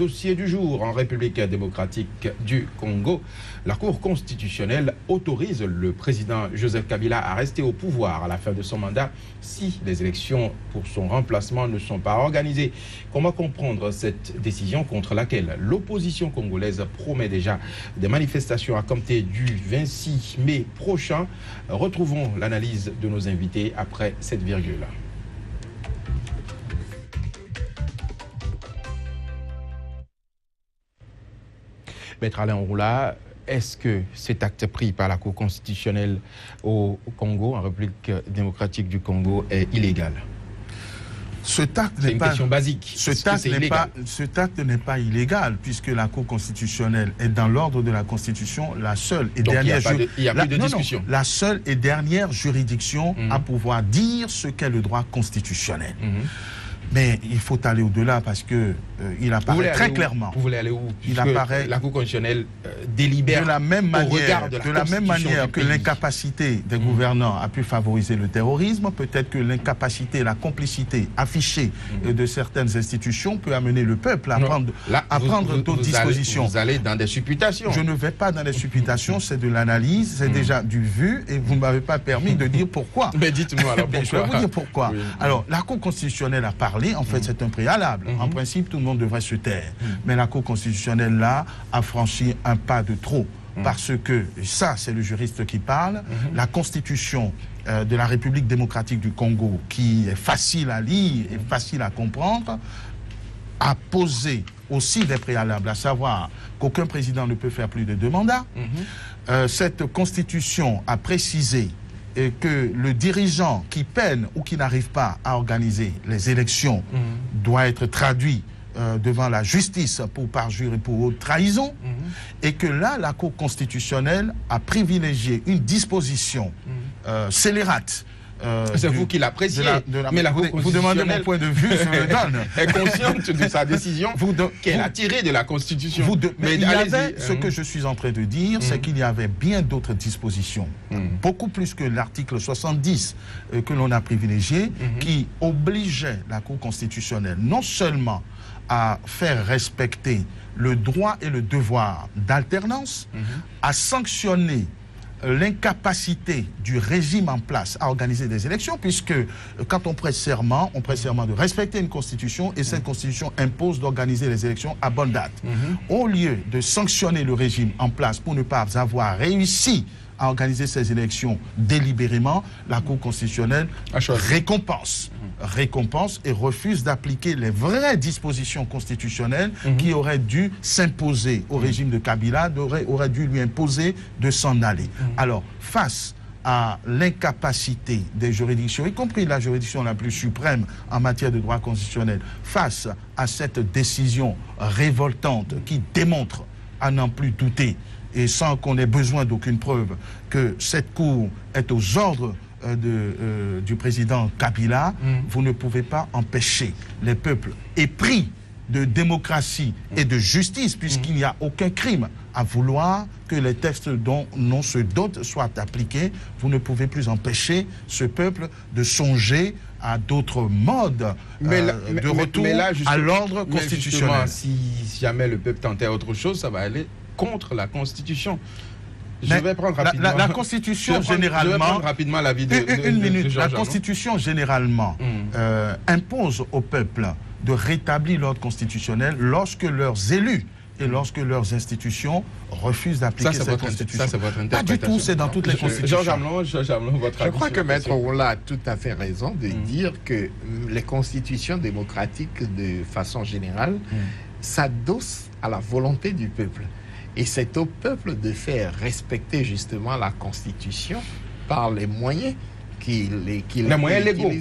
dossier du jour. En République démocratique du Congo, la Cour constitutionnelle autorise le président Joseph Kabila à rester au pouvoir à la fin de son mandat si les élections pour son remplacement ne sont pas organisées. Comment comprendre cette décision contre laquelle l'opposition congolaise promet déjà des manifestations à compter du 26 mai prochain? Retrouvons l'analyse de nos invités après cette virgule. Maître Alain Roula, est-ce que cet acte pris par la Cour constitutionnelle au Congo, en République démocratique du Congo, est illégal? C'est une question basique. Cet acte n'est pas illégal, puisque la Cour constitutionnelle est dans l'ordre de la Constitution la seule et dernière la seule et dernière juridiction à pouvoir dire ce qu'est le droit constitutionnel. Mais il faut aller au-delà parce que il apparaît très clairement. Vous voulez aller où? Il apparaît la Cour constitutionnelle délibère de la même manière, que pays. L'incapacité des gouvernants a pu favoriser le terrorisme, peut-être que l'incapacité, la complicité affichée de certaines institutions peut amener le peuple à prendre d'autres dispositions. Vous allez dans des supputations. Je ne vais pas dans les supputations, c'est de l'analyse, c'est déjà du vu et vous ne m'avez pas permis de dire pourquoi. Mais dites-moi alors pourquoi. Je vais vous dire pourquoi. Oui. Alors, la Cour constitutionnelle a parlé, en fait c'est un préalable. En principe, tout le monde devrait se taire. Mais la Cour constitutionnelle, là, a franchi un pas de trop. Parce que, ça c'est le juriste qui parle, la Constitution de la République démocratique du Congo, qui est facile à lire et facile à comprendre, a posé aussi des préalables, à savoir qu'aucun président ne peut faire plus de 2 mandats. Cette Constitution a précisé que le dirigeant qui peine ou qui n'arrive pas à organiser les élections doit être traduit devant la justice pour parjure et pour haute trahison, et que là, la Cour constitutionnelle a privilégié une disposition scélérate. C'est vous qui l'appréciez, mais la Cour constitutionnelle, vous demandez mon point de vue, je le donne. Est consciente de sa décision qu'elle a tirée de la Constitution. Mais il y avait, ce que je suis en train de dire, c'est qu'il y avait bien d'autres dispositions, beaucoup plus que l'article 70 que l'on a privilégié, qui obligeait la Cour constitutionnelle non seulement à faire respecter le droit et le devoir d'alternance, à sanctionner l'incapacité du régime en place à organiser des élections, puisque quand on prête serment de respecter une constitution, et cette constitution impose d'organiser les élections à bonne date. Au lieu de sanctionner le régime en place pour ne pas avoir réussi à organiser ces élections délibérément, la Cour constitutionnelle récompense et refuse d'appliquer les vraies dispositions constitutionnelles qui auraient dû s'imposer au régime de Kabila, auraient dû lui imposer de s'en aller. Alors, face à l'incapacité des juridictions, y compris la juridiction la plus suprême en matière de droit constitutionnel, face à cette décision révoltante qui démontre, à n'en plus douter, et sans qu'on ait besoin d'aucune preuve, que cette Cour est aux ordres du président Kabila, vous ne pouvez pas empêcher les peuples épris de démocratie et de justice, puisqu'il n'y a aucun crime à vouloir que les textes dont on se dote soient appliqués. Vous ne pouvez plus empêcher ce peuple de songer à d'autres modes de retour à l'ordre constitutionnel. Si jamais le peuple tentait autre chose, ça va aller contre la Constitution. Je vais prendre rapidement. La Constitution, généralement... Je vais prendre rapidement l'avis de La Constitution, généralement, impose au peuple de rétablir l'ordre constitutionnel lorsque leurs élus et lorsque leurs institutions refusent d'appliquer cette Constitution. Ça, c'est votre interprétation. Pas du tout, c'est dans toutes les constitutions. Georges Amelon, votre avis. Je crois que Maître Roula a tout à fait raison de dire que les constitutions démocratiques, de façon générale, s'adossent à la volonté du peuple. Et c'est au peuple de faire respecter justement la Constitution par les moyens qu'il les moyens légaux,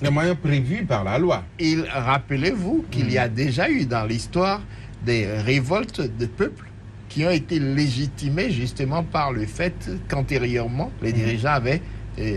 les moyens prévus par la loi. Rappelez-vous qu'il y a déjà eu dans l'histoire des révoltes de peuples qui ont été légitimées justement par le fait qu'antérieurement, les dirigeants avaient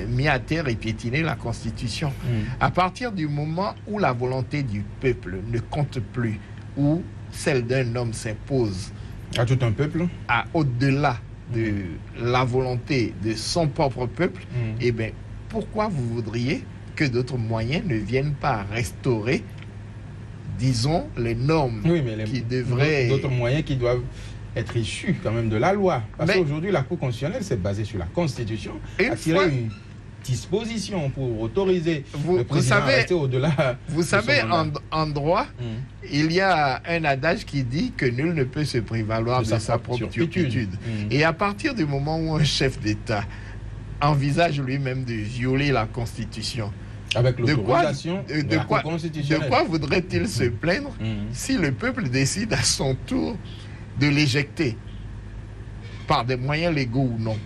mis à terre et piétiné la Constitution. À partir du moment où la volonté du peuple ne compte plus, où celle d'un homme s'impose à tout un peuple, au-delà de la volonté de son propre peuple, eh bien, pourquoi vous voudriez que d'autres moyens ne viennent pas restaurer disons, les normes qui devraient... D'autres moyens qui doivent être issus quand même de la loi. Parce qu'aujourd'hui, la Cour constitutionnelle s'est basée sur la Constitution, a tiré une disposition pour autoriser le président à rester au-delà. Vous savez, en droit, il y a un adage qui dit que nul ne peut se prévaloir de sa propre turpitude. Et à partir du moment où un chef d'État envisage lui-même de violer la Constitution, avec l'autorisation de la Cour constitutionnelle, de quoi voudrait-il se plaindre si le peuple décide à son tour de l'éjecter par des moyens légaux ou non?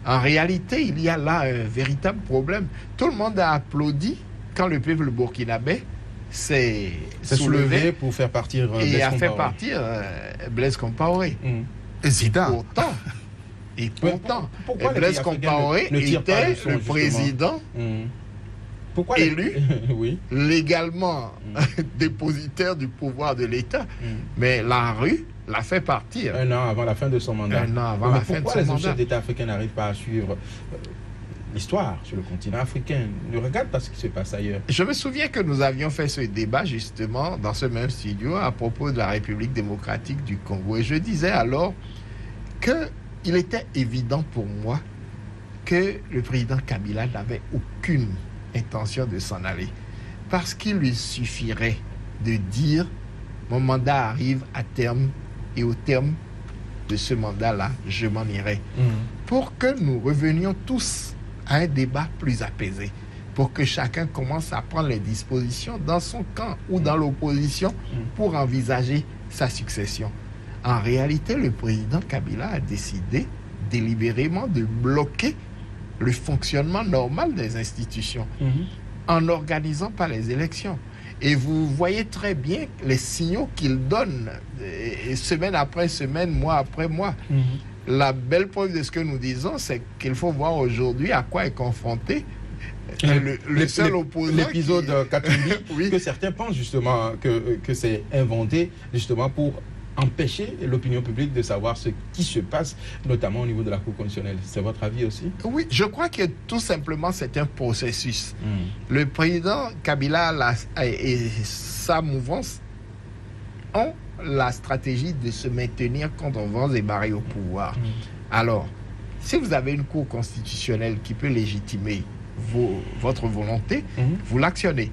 En réalité, il y a là un véritable problème. Tout le monde a applaudi quand le peuple burkinabé s'est soulevé pour faire partir et a fait partir Blaise Compaoré. Et Zida. Pourtant, Blaise Compaoré était le président élu, légalement dépositaire du pouvoir de l'État. Mais la rue l'a fait partir. Un an avant la fin de son mandat. Pourquoi les chefs d'État africains n'arrivent pas à suivre l'histoire sur le continent africain? Ne regarde pas ce qui se passe ailleurs. Je me souviens que nous avions fait ce débat justement dans ce même studio à propos de la République démocratique du Congo. Et je disais alors qu'il était évident pour moi que le président Kabila n'avait aucune intention de s'en aller. Parce qu'il lui suffirait de dire « Mon mandat arrive à terme et au terme de ce mandat-là, je m'en irai. » Pour que nous revenions tous à un débat plus apaisé, pour que chacun commence à prendre les dispositions dans son camp ou dans l'opposition pour envisager sa succession. En réalité, le président Kabila a décidé délibérément de bloquer le fonctionnement normal des institutions en n'organisant pas les élections. Et vous voyez très bien les signaux qu'il donne semaine après semaine, mois après mois. La belle preuve de ce que nous disons, c'est qu'il faut voir aujourd'hui à quoi est confronté le seul opposant. L'épisode Katumbi, que certains pensent justement que c'est inventé justement pour empêcher l'opinion publique de savoir ce qui se passe, notamment au niveau de la Cour constitutionnelle. C'est votre avis aussi? Oui, je crois que tout simplement c'est un processus. Le président Kabila et sa mouvance ont la stratégie de se maintenir contre vents et marées au pouvoir. Alors, si vous avez une Cour constitutionnelle qui peut légitimer votre volonté, vous l'actionnez.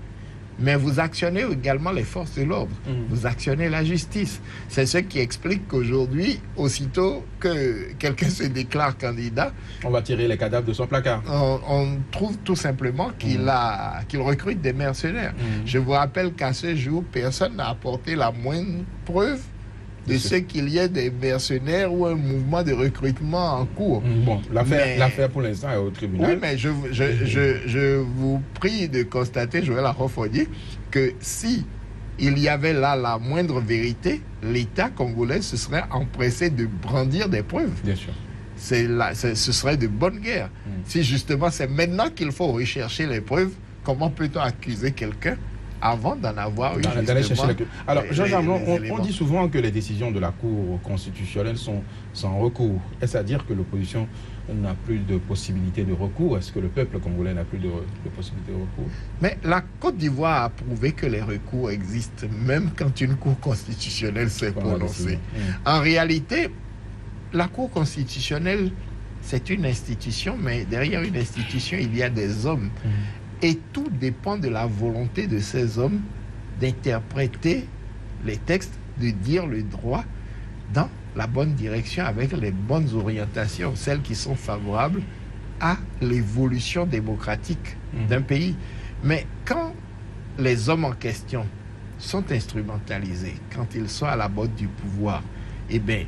Mais vous actionnez également les forces de l'ordre. Vous actionnez la justice. C'est ce qui explique qu'aujourd'hui, aussitôt que quelqu'un se déclare candidat, on va tirer les cadavres de son placard. On trouve tout simplement qu'il recrute des mercenaires. Je vous rappelle qu'à ce jour, personne n'a apporté la moindre preuve de ce qu'il y ait des mercenaires ou un mouvement de recrutement en cours. Bon, l'affaire pour l'instant est au tribunal. Oui, mais je vous prie de constater, Joël Arofodier, que si il y avait là la moindre vérité, l'État congolais se serait empressé de brandir des preuves. Bien sûr. Ce serait de bonne guerre. Si justement c'est maintenant qu'il faut rechercher les preuves, comment peut-on accuser quelqu'un avant d'en avoir eu justement... Alors, Jean-Jacques, on dit souvent que les décisions de la Cour constitutionnelle sont sans recours. Est-ce à dire que l'opposition n'a plus de possibilité de recours? Est-ce que le peuple congolais n'a plus de possibilité de recours? Mais la Côte d'Ivoire a prouvé que les recours existent, même quand une Cour constitutionnelle s'est prononcée. En réalité, la Cour constitutionnelle, c'est une institution, mais derrière une institution, il y a des hommes. Et tout dépend de la volonté de ces hommes d'interpréter les textes, de dire le droit dans la bonne direction avec les bonnes orientations, celles qui sont favorables à l'évolution démocratique d'un pays. Mais quand les hommes en question sont instrumentalisés, quand ils sont à la botte du pouvoir, eh bien,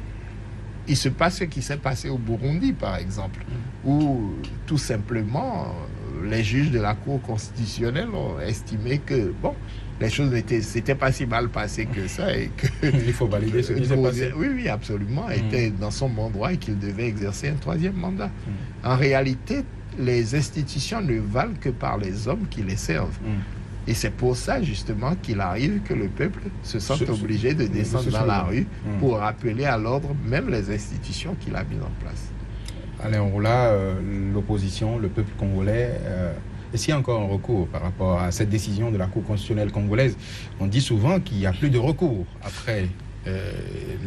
il se passe ce qui s'est passé au Burundi, par exemple, où tout simplement les juges de la Cour constitutionnelle ont estimé que bon, les choses n'étaient pas si mal passées que ça et que il faut valider ce qui s'est passé. Oui, absolument, était dans son bon droit et qu'il devait exercer un troisième mandat. En réalité, les institutions ne valent que par les hommes qui les servent. Et c'est pour ça, justement, qu'il arrive que le peuple se sente obligé de descendre dans la rue pour rappeler à l'ordre même les institutions qu'il a mises en place. Alain Roula, l'opposition, le peuple congolais Est-ce qu'il y a encore un recours par rapport à cette décision de la Cour constitutionnelle congolaise? On dit souvent qu'il n'y a plus de recours après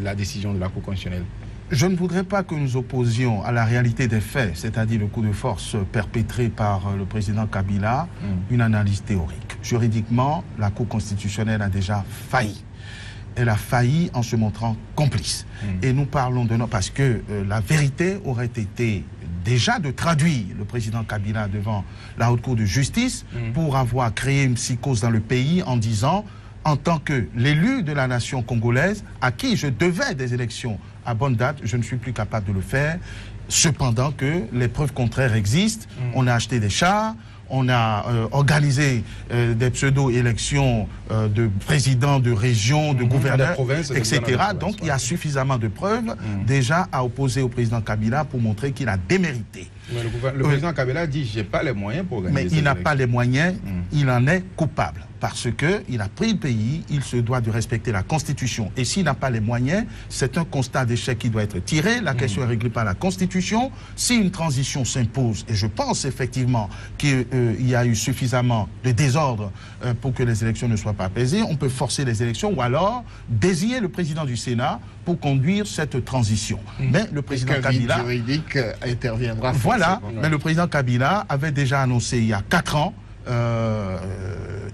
la décision de la Cour constitutionnelle. Je ne voudrais pas que nous opposions à la réalité des faits, c'est-à-dire le coup de force perpétré par le président Kabila, une analyse théorique. Juridiquement, la Cour constitutionnelle a déjà failli. Elle a failli en se montrant complice. Et nous parlons de nous parce que la vérité aurait été déjà de traduire le président Kabila devant la Haute Cour de justice pour avoir créé une psychose dans le pays en disant, en tant que l'élu de la nation congolaise, à qui je devais des élections à bonne date, je ne suis plus capable de le faire. Cependant que les preuves contraires existent, on a acheté des chars, on a organisé des pseudo-élections de présidents de régions, de gouverneurs, etc. Donc il y a suffisamment de preuves déjà à opposer au président Kabila pour montrer qu'il a démérité. Mais le président Kabila dit j'ai pas les moyens pour organiser. Mais il n'a pas les moyens, il en est coupable. Parce qu'il a pris le pays, il se doit de respecter la Constitution. Et s'il n'a pas les moyens, c'est un constat d'échec qui doit être tiré. La question est réglée par la Constitution. Si une transition s'impose, et je pense effectivement qu'il y a eu suffisamment de désordre pour que les élections ne soient pas apaisées, on peut forcer les élections ou alors désigner le président du Sénat pour conduire cette transition. Mais le président Kabila... juridique interviendra. Voilà, mais le président Kabila avait déjà annoncé il y a 4 ans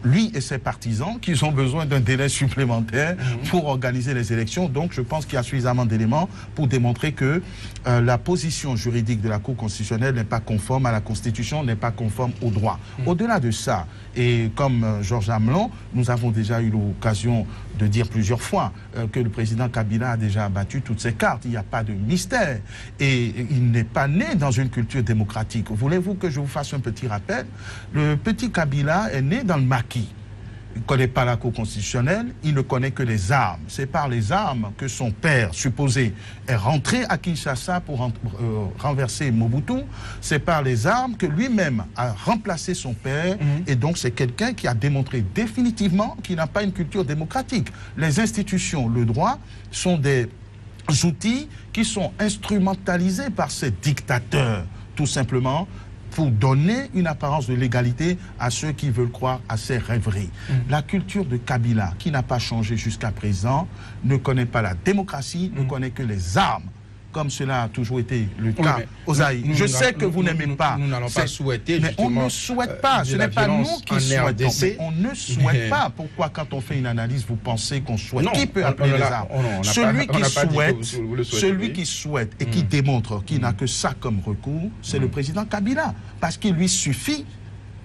lui et ses partisans qu'ils ont besoin d'un délai supplémentaire pour organiser les élections. Donc je pense qu'il y a suffisamment d'éléments pour démontrer que la position juridique de la Cour constitutionnelle n'est pas conforme à la Constitution, n'est pas conforme au droit. Au-delà de ça, et comme Georges Amelon, nous avons déjà eu l'occasion de dire plusieurs fois que le président Kabila a déjà abattu toutes ses cartes. Il n'y a pas de mystère. Et il n'est pas né dans une culture démocratique. Voulez-vous que je vous fasse un petit rappel? Le petit Kabila est né dans le maquis. Il ne connaît pas la Cour constitutionnelle, il ne connaît que les armes. C'est par les armes que son père, supposé, est rentré à Kinshasa pour renverser Mobutu. C'est par les armes que lui-même a remplacé son père. Et donc c'est quelqu'un qui a démontré définitivement qu'il n'a pas une culture démocratique. Les institutions, le droit, sont des outils qui sont instrumentalisés par ces dictateurs, tout simplement, pour donner une apparence de légalité à ceux qui veulent croire à ces rêveries. La culture de Kabila, qui n'a pas changé jusqu'à présent, ne connaît pas la démocratie, ne connaît que les armes, comme cela a toujours été le cas aux Zaïre. Je sais que vous n'aimez pas. Nous n'allons pas souhaiter, mais on ne souhaite pas. Ce n'est pas nous qui souhaitons. On ne souhaite pas. Pourquoi, quand on fait une analyse, vous pensez qu'on souhaite? Qui peut appeler les armes? Celui qui souhaite et qui démontre qu'il n'a que ça comme recours, c'est le président Kabila. Parce qu'il lui suffit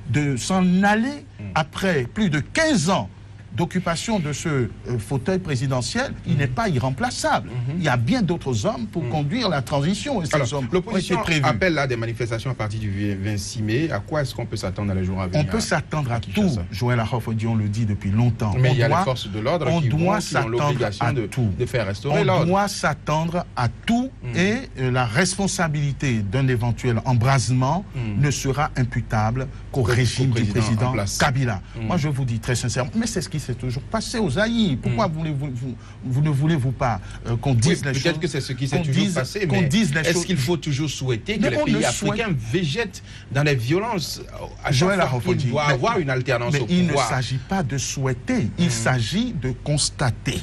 de s'en aller après plus de 15 ans d'occupation de ce fauteuil présidentiel. Il n'est pas irremplaçable. Il y a bien d'autres hommes pour conduire la transition. Et ces hommes l'opposition appelle là des manifestations à partir du 26 mai. À quoi est-ce qu'on peut s'attendre dans les jours à venir? On peut s'attendre à tout. Joël Arofodi, on le dit depuis longtemps. Mais il y a les forces de l'ordre qui ont l'obligation de faire restaurer l'ordre. On doit s'attendre à tout et la responsabilité d'un éventuel embrasement ne sera imputable qu'au régime du président Kabila. Moi, je vous dis très sincèrement, mais c'est ce qui s'est toujours passé aux Zaïre. Pourquoi vous ne voulez-vous pas qu'on dise les choses? Peut-être que c'est ce qui s'est toujours passé, mais est-ce qu'il faut toujours souhaiter que les pays africains végètent dans les violences? À chaque fois qu'il doit avoir une alternance au pouvoir. Mais il ne s'agit pas de souhaiter, il s'agit de constater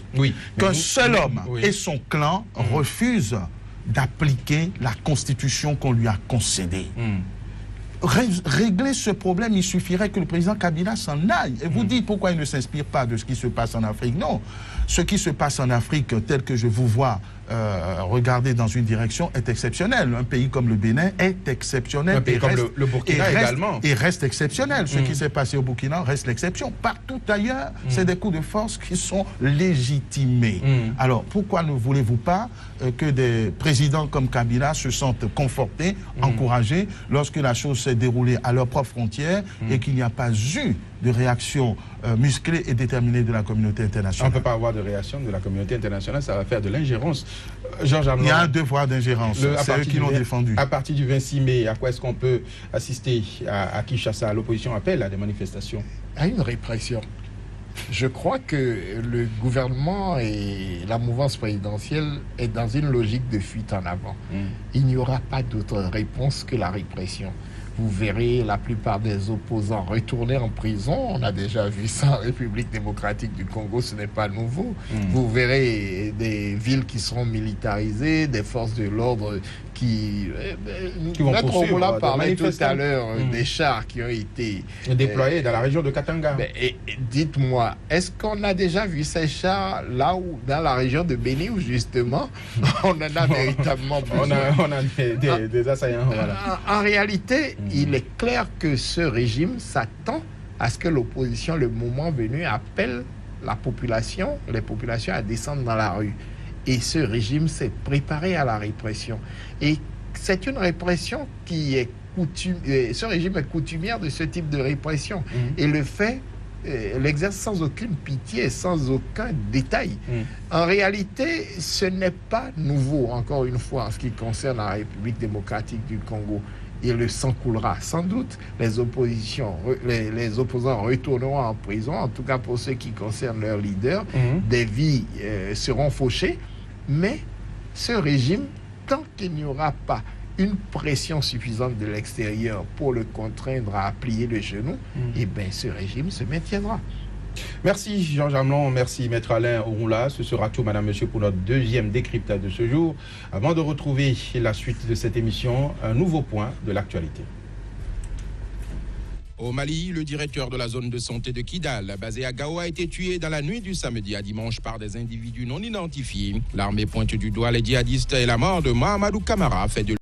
qu'un seul homme et son clan refusent d'appliquer la constitution qu'on lui a concédée. Régler ce problème, il suffirait que le président Kabila s'en aille. Et vous dites pourquoi il ne s'inspire pas de ce qui se passe en Afrique. Non, ce qui se passe en Afrique, tel que je vous vois regarder dans une direction, est exceptionnel. Un pays comme le Bénin est exceptionnel. Un pays comme le Burkina également. Et reste exceptionnel. Ce qui s'est passé au Burkina reste l'exception. Partout ailleurs, c'est des coups de force qui sont légitimés. Alors, pourquoi ne voulez-vous pas que des présidents comme Kabila se sentent confortés, encouragés, lorsque la chose s'est déroulée à leurs propres frontières et qu'il n'y a pas eu de réaction musclée et déterminée de la communauté internationale? On ne peut pas avoir de réaction de la communauté internationale, ça va faire de l'ingérence. Georges Amelon, il y a un devoir d'ingérence, c'est eux qui l'ont défendu. À partir du 26 mai, à quoi est-ce qu'on peut assister à Kinshasa? L'opposition appelle à des manifestations. À une répression. Je crois que le gouvernement et la mouvance présidentielle est dans une logique de fuite en avant. Il n'y aura pas d'autre réponse que la répression. vous verrez la plupart des opposants retourner en prison. On a déjà vu ça en République démocratique du Congo, ce n'est pas nouveau. Vous verrez des villes qui seront militarisées, des forces de l'ordre qui vont Maître Omola parlait tout à l'heure des chars qui ont été déployés dans la région de Katanga. Dites-moi, est-ce qu'on a déjà vu ces chars là où, dans la région de Béni, où justement on en a véritablement besoin? On a des assaillants. Voilà. En réalité, il est clair que ce régime s'attend à ce que l'opposition, le moment venu, appelle les populations à descendre dans la rue. Et ce régime s'est préparé à la répression. Et c'est une répression qui est ce régime est coutumière de ce type de répression. Et le fait, l'exerce sans aucune pitié, sans aucun détail. En réalité, ce n'est pas nouveau, encore une fois, en ce qui concerne la République démocratique du Congo. Et le sang coulera. Sans doute, les opposants retourneront en prison, en tout cas pour ceux qui concernent leurs leaders. Des vies seront fauchées. Mais ce régime, tant qu'il n'y aura pas une pression suffisante de l'extérieur pour le contraindre à plier le genou, eh bien, ce régime se maintiendra. Merci Jean Jamelon, merci Maître Alain Ouroula. Ce sera tout, madame, monsieur, pour notre deuxième décryptage de ce jour. Avant de retrouver la suite de cette émission, un nouveau point de l'actualité. Au Mali, le directeur de la zone de santé de Kidal, basé à Gao, a été tué dans la nuit du samedi à dimanche par des individus non identifiés. L'armée pointe du doigt les djihadistes et la mort de Mahamadou Kamara fait de